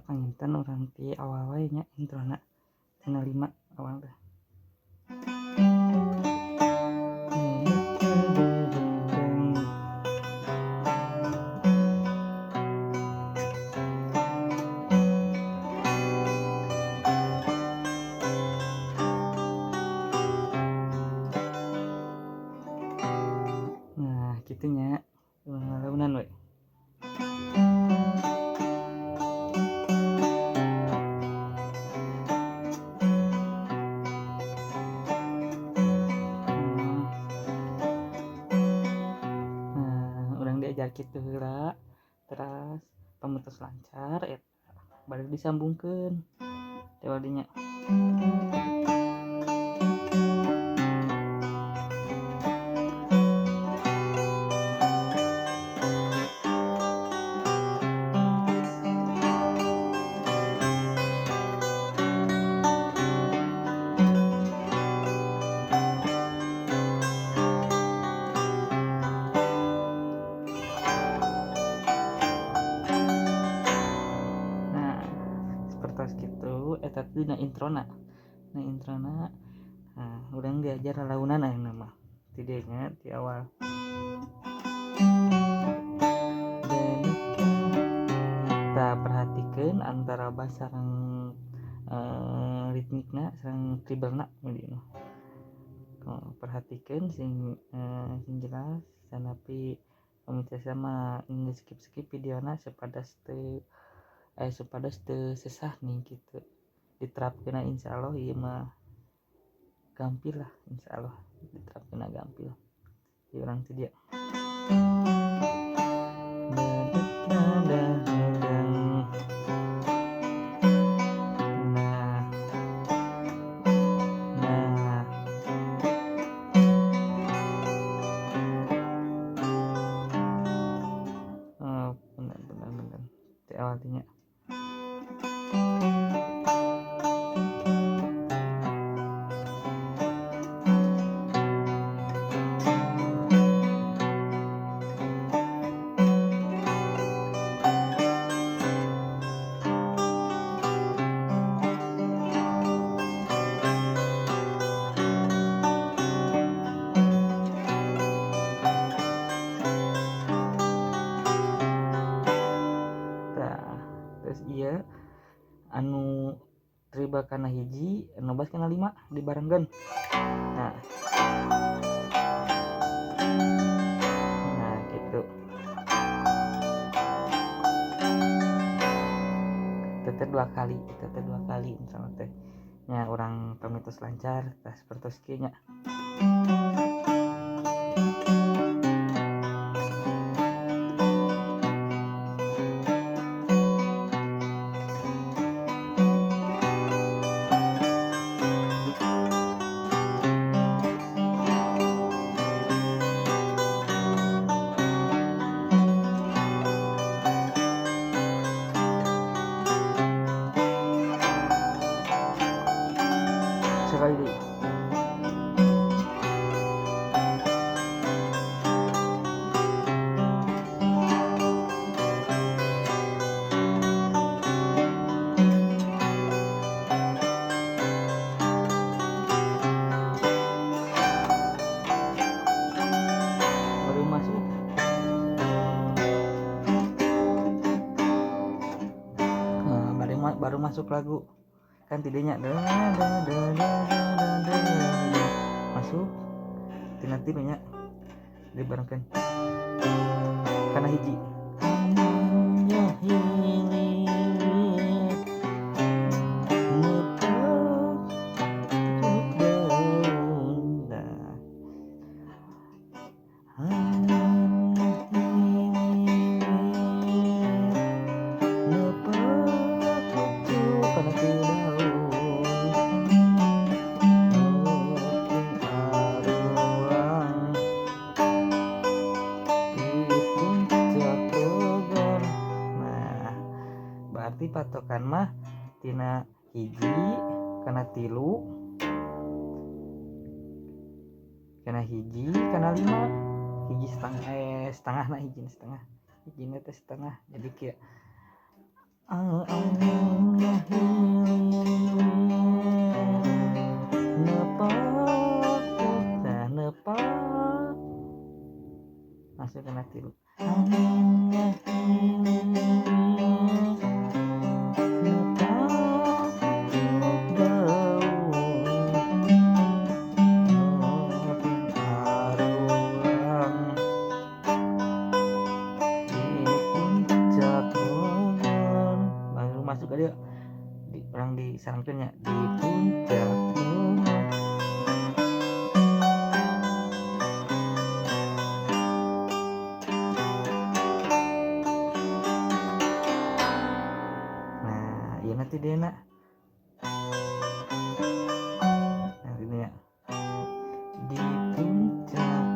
Panginten orang ti awal wae nya introna tina 5 awal teh. Nah, kitu nya. Ngalaunan we. Diajar kitu heula terus pamutus lancar eta balik disambungkeun tewal dinya. Eta teh na introna urang diajar lalaunan ayeuna mah ti dieu nya ti awal. Kita perhatikeun antara bass sareng ritmikna sareng tribalna dieu. Perhatikeun sing jelas sanapi pamicasa mah skip videona sapadas teu supados teu sesah nih gitu diterapkeun insyaallah ieu mah gampil lah insyaallah diterapkeun gampil di urang teh dia. Bener teh awalnya terus iya anu triba kana hiji nobas kana 5 dibarengkeun. Nah gitu teteh 2 kali misalnya teh nya orang pamitos lancar tah sapertos kieu nya. Sekali deui baru masuk baru masuk lagu kan tidaknya masuk tina nya dibarengkeun kana hiji berarti patokan mah tina hiji kana tilu kana hiji kana 5 hiji setengah nah hiji na teh setengah jadi kieu masuk kana tilu masuk aja di orang disarankannya di puncak nah iya nanti dia nak nanti dia di puncak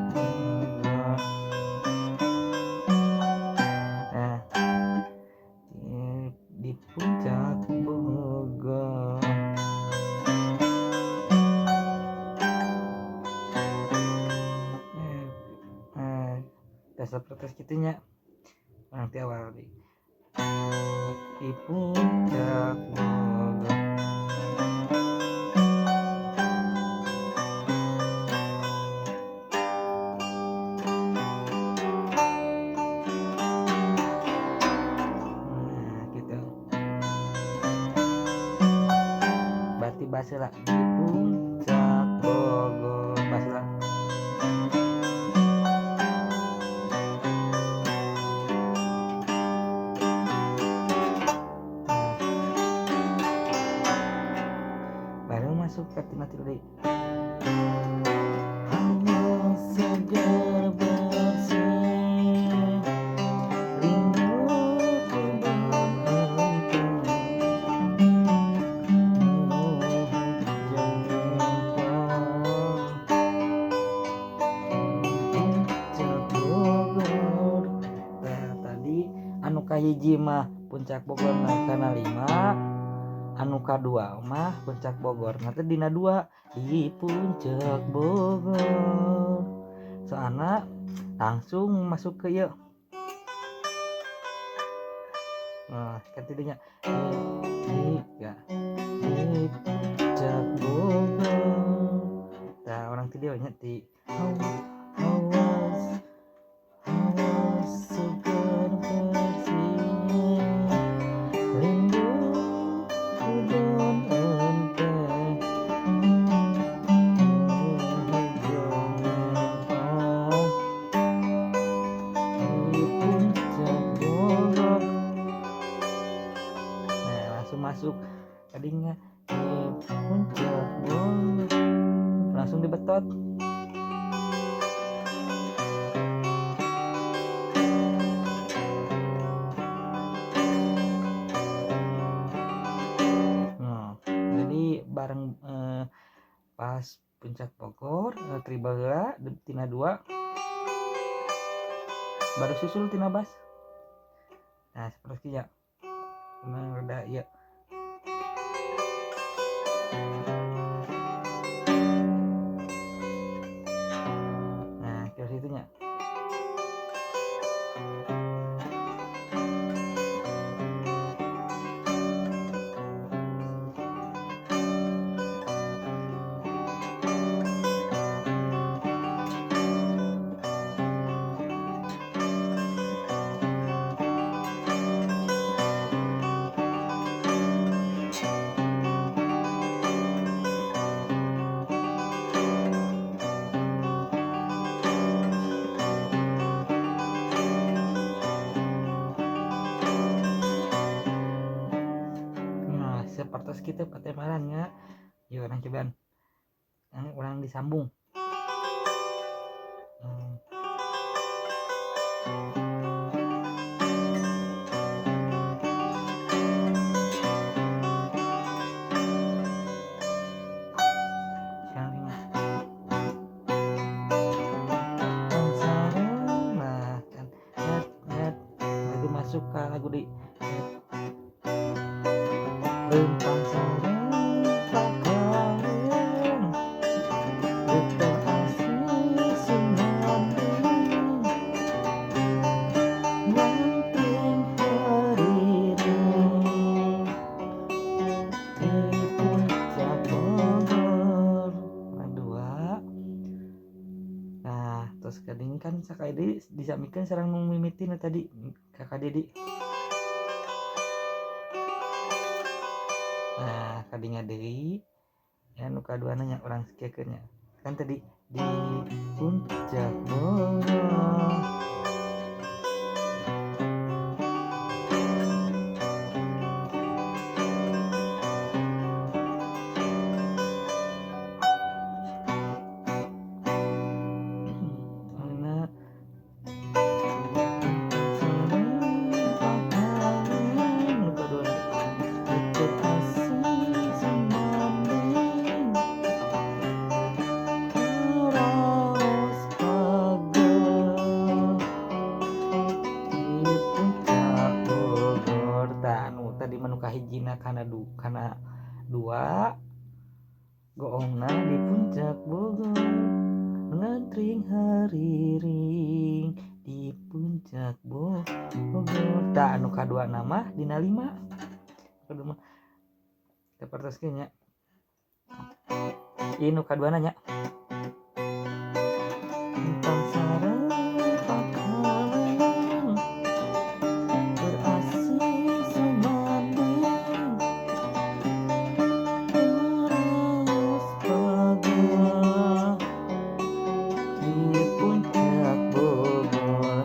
di puncak Bogor dasar protes gitunya nanti awal di puncak Bogor Basela di puncak Bogor Basela masuk ke tina tilu deui. Hawa segar bersih, rindu kebun engkau, puncak Bogor. Nah, tadi anu kahiji mah puncak Bogor kana 5, anu kadua mah puncak Bogor nanti dina 2 di puncak Bogor. Soalna langsung masuk ke ieu. Nah, kan tidinya ya di puncak Bogor. Nah, orang tidinya nya di awas awas segar bersih, rindu kebun enteng, hijau mentah di puncak Bogor. Nah, langsung masuk tadinya di puncak Bogor, langsung dibetot. Nah, jadi bareng pas puncak Bogor tiba heula tina 2 baru susul tina bas. Nah, seperti ya memang rada ya. Nah, ke situnya. Nah, seperti kita patemarannya ya orang cobaan. Yang orang disambung. Nah, kan itu masuk ke lagu di Rempang sareng pakawin, Rita asih sumambing, Wanting hariring di puncak Bogor. Dua. Nah, terus kadang kan sakali deui disamikeun sareng nu mimitina tadi kakak Dedi. Nah, kadinga deui anu kaduana nya urang sakekeun nya. Kan tadi di puncak Bogor. Hijina kana 2 goongna di puncak Bogor, ngantring hariring di puncak Bogor. Da anu kadua nama dina 5 kedua seperti nya inu kadua nya Rempang sareng pakawin, berasih sumambing, terus Bogor di puncak Bogor,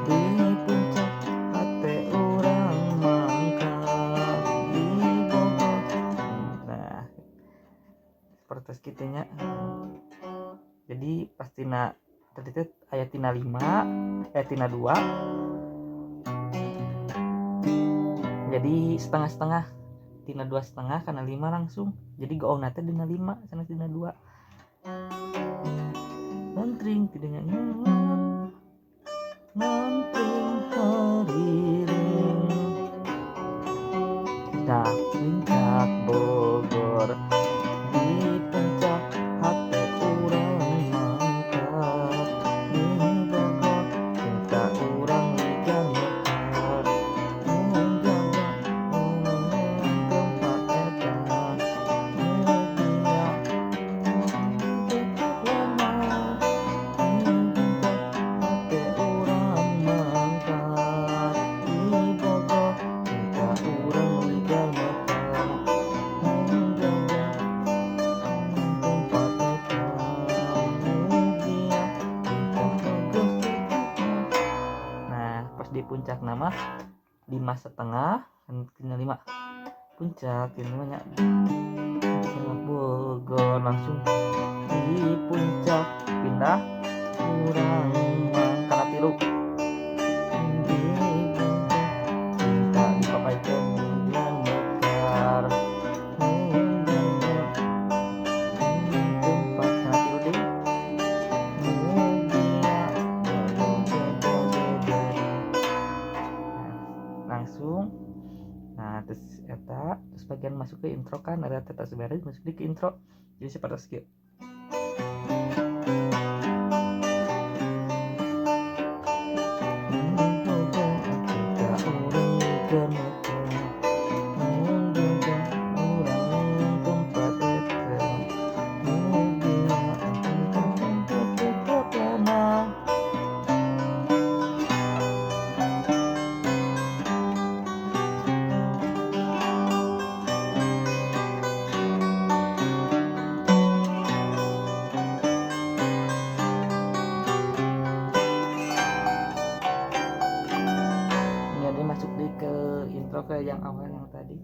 di puncak hate urang mangkat di Bogor. Nah, atas kitunya. Jadi pastina tadi teh aya tina 5 tina 2. Jadi setengah-setengah, tina 2,5 kana 5 langsung. Jadi goongna teh dina 5 sana dina 2. Montring tidaknya montring hariring dak puncak Bogor, di puncak hate urang mangkat, di Bogor cinta urang liga mekar, menjaga tempat eta mulia lama, di puncak hate urang mangkat, di Bogor cinta urang liga mekar, menjaga tempat eta mulia cinta Gusti kita. Nah, pas di puncak nama 5,5 kan kena 5 puncak ini banyak Bogor langsung di puncak pindah kurang mangkana tilu di puncak cinta dipapaykeun dengan mekar, menjaga tempat kana tilu deui mulia langsung. Nah terus eta terus bagian masuk ke intro kan ada teta seberes masuk di ke intro jadi seperti skip. Jadi masuk di ke intro ke yang awal yang tadi.